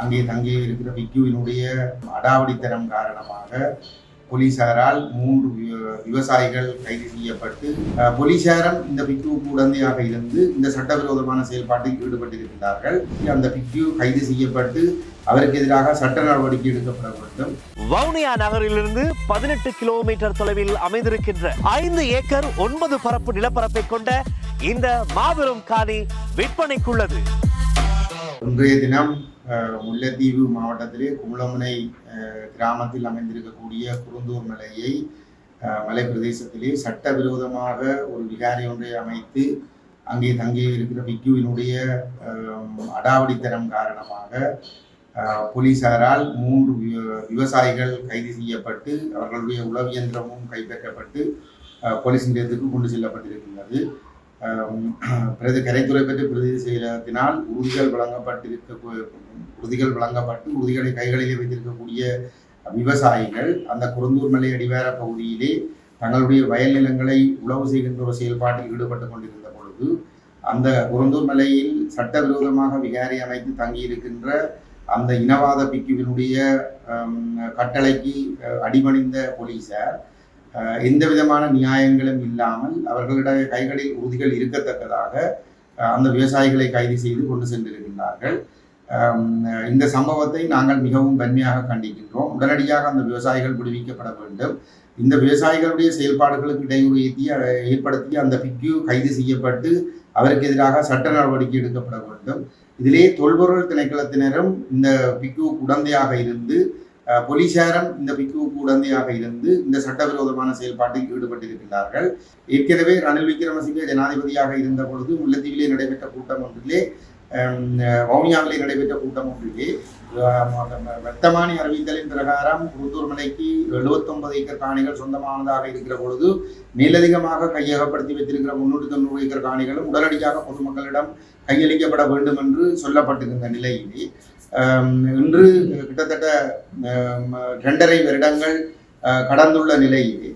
அங்கே தங்கி இருக்கிற விக்குவினுடைய அடாவடித்தனம் காரணமாக போலீசாரால் 3 விவசாயிகள் கைது செய்யப்பட்டு போலீசாரும் இந்த பிக்குவுக்கு உடந்தையாக இருந்து இந்த சட்டவிரோதமான செயல்பாட்டில் ஈடுபட்டிருக்கிறார்கள். அந்த பிக்கு கைது செய்யப்பட்டு அவருக்கு எதிராக சட்ட நடவடிக்கை எடுக்கப்பட வேண்டும். வவுனியா நகரிலிருந்து 18 கிலோமீட்டர் தொலைவில் அமைந்திருக்கின்ற 5 ஏக்கர் 9 பரப்பு நிலப்பரப்பை கொண்ட இந்த மாபெரும் காணி விற்பனைக்குள்ளது. இன்றைய தினம் முல்லைத்தீவு மாவட்டத்திலே குமுளமுனை கிராமத்தில் அமைந்திருக்கக்கூடிய குருந்தூர் மலை பிரதேசத்திலே சட்டவிரோதமாக ஒரு விகாரை ஒன்றை அமைத்து அங்கே தங்கி இருக்கிற விக்குவினுடைய அடாவடித்தனம் காரணமாக போலீசாரால் 3 விவசாயிகள் கைது செய்யப்பட்டு அவர்களுடைய உளவியந்திரமும் கைப்பற்றப்பட்டு போலீஸ் நிலையத்துக்கு கொண்டு செல்லப்பட்டிருக்கின்றது. கரைத்துறை பெற்ற பிரதி செயலகத்தினால் உறுதிகள் வழங்கப்பட்டு உறுதிகளை கைகளிலே வைத்திருக்கக்கூடிய விவசாயிகள் அந்த குருந்தூர் மலை அடிவார பகுதியிலே தங்களுடைய வயல் நிலங்களை உழவு செய்கின்ற ஒரு செயல்பாட்டில் ஈடுபட்டு கொண்டிருந்த பொழுது அந்த குருந்தூர் மலையில் சட்டவிரோதமாக விகாரை அமைத்து தங்கியிருக்கின்ற அந்த இனவாத பிக்குவினுடைய கட்டளைக்கு அடிபணிந்த போலீசார் எந்த விதமான நியாயங்களும் இல்லாமல் அவர்களுடைய கைகளில் உறுதிகள் இருக்கத்தக்கதாக அந்த விவசாயிகளை கைது செய்து கொண்டு சென்றிருக்கின்றார்கள். இந்த சம்பவத்தை நாங்கள் மிகவும் வன்மையாக கண்டிக்கின்றோம். உடனடியாக அந்த விவசாயிகள் விடுவிக்கப்பட வேண்டும். இந்த விவசாயிகளுடைய செயல்பாடுகளுக்கு இடையூறு ஏற்படுத்தி அந்த பிக்கு கைது செய்யப்பட்டு அவருக்கு எதிராக சட்ட நடவடிக்கை எடுக்கப்பட வேண்டும். இதிலே தொல்பொருள் திணைக்களத்தினரும் இந்த பிக்குவுக்கு உடந்தையாக இருந்து போலீசாரும் இந்த பிக்குவுக்கு உடந்தையாக இருந்து இந்த சட்டவிரோதமான செயல்பாட்டில் ஈடுபட்டிருக்கிறார்கள். ஏற்கனவே ரணில் விக்ரமசிங்கே ஜனாதிபதியாக இருந்த பொழுது முல்லைத்தீவிலே நடைபெற்ற கூட்டம் ஒன்றிலே வவுனியாவிலே நடைபெற்ற கூட்டம் ஒன்றிலே வர்த்தமானி அறிவித்தலின் பிரகாரம் குருந்தூர் மலைக்கு 79 ஏக்கர் காணிகள் சொந்தமானதாக இருக்கிற பொழுது மேலதிகமாக கையகப்படுத்தி வைத்திருக்கிற 390 ஏக்கர் காணிகளும் உடனடியாக பொதுமக்களிடம் கையளிக்கப்பட வேண்டும் என்று சொல்லப்பட்டிருந்த நிலையிலே இன்று கிட்டத்தட்ட 2.5 வருடங்கள் கடந்துள்ள நிலையிலே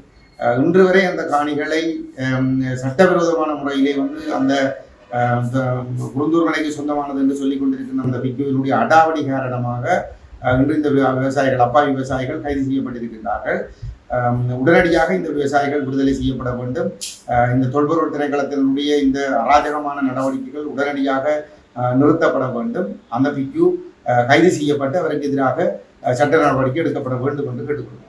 இன்று வரை அந்த காணிகளை சட்டவிரோதமான முறையிலே அந்த குருந்தூர் மலைக்கு சொந்தமானது என்று சொல்லிக் கொண்டிருக்கின்ற அந்த பிக்குவினுடைய அடாவடி காரணமாக இன்று இந்த விவசாயிகள் அப்பாவி விவசாயிகள் கைது செய்யப்பட்டிருக்கின்றார்கள். உடனடியாக இந்த விவசாயிகள் விடுதலை செய்யப்பட வேண்டும். இந்த தொல்பொருள் திணைக்களத்தினுடைய இந்த அராஜகமான நடவடிக்கைகள் உடனடியாக நிறுத்தப்பட வேண்டும். அந்த பிக்கு கைது செய்யப்பட்டு அவருக்கு எதிராக சட்ட நடவடிக்கை எடுக்கப்பட வேண்டும் என்று கேட்டுக்கொள்கிறோம்.